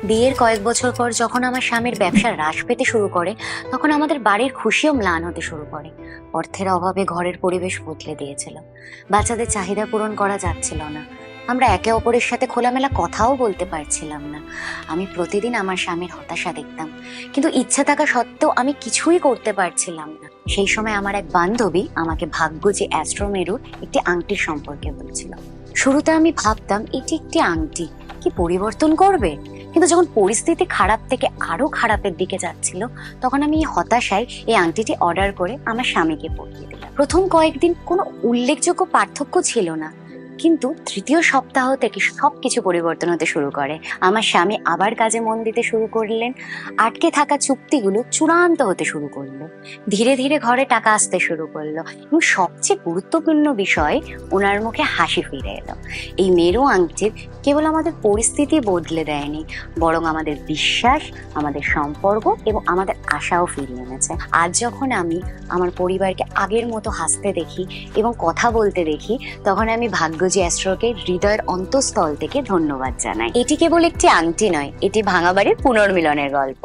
বিয়ের কয়েক বছর পর যখন আমার স্বামীর ব্যবসা হ্রাস পেতে শুরু করে, তখন আমাদের বাড়ির খুশিও ম্লান হতে শুরু করে। অর্থের অভাবে ঘরের পরিবেশ বদলে দিয়েছিল। বাচ্চাদের চাহিদা পূরণ করা যাচ্ছিল না। আমরা একে অপরের সাথে খোলামেলা কথাও বলতে পারছিলাম না। আমি প্রতিদিন আমার স্বামীর হতাশা দেখতাম, কিন্তু ইচ্ছা থাকা সত্ত্বেও আমি কিছুই করতে পারছিলাম না। সেই সময় আমার এক বান্ধবী আমাকে ভাগ্যজি অ্যাস্ট্রোমেরুর একটি আংটির সম্পর্কে বলছিল। শুরুতে আমি ভাবতাম এটি একটি আংটি, কি পরিবর্তন করবে? কিন্তু যখন পরিস্থিতি খারাপ থেকে আরো খারাপের দিকে যাচ্ছিল, তখন আমি এই হতাশায় এই আংটিটি অর্ডার করে আমার স্বামীকে পরিয়ে দিলাম। প্রথম কয়েকদিন কোনো উল্লেখযোগ্য পার্থক্য ছিল না, কিন্তু তৃতীয় সপ্তাহ থেকে সবকিছু পরিবর্তন হতে শুরু করে। আমার স্বামী আবার কাজে মন দিতে শুরু করলেন। আটকে থাকা চুক্তিগুলো চূড়ান্ত হতে শুরু করলো। ধীরে ধীরে ঘরে টাকা আসতে শুরু করলো, এবং সবচেয়ে গুরুত্বপূর্ণ বিষয়, ওনার মুখে হাসি ফিরে এলো। এই মেরু আংটির কেবল আমাদের পরিস্থিতি বদলে দেয়নি, বরং আমাদের বিশ্বাস, আমাদের সম্পর্ক এবং আমাদের আশাও ফিরিয়ে এনেছে। আজ যখন আমি আমার পরিবারকে আগের মতো হাসতে দেখি এবং কথা বলতে দেখি, তখন আমি ভাগ্যজি অ্যাস্ট্রোকে হৃদয়ের অন্তঃস্থল থেকে ধন্যবাদ জানাই। এটি কেবল একটি আংটি নয়, এটি ভাঙা বাড়ির পুনর্মিলনের গল্প।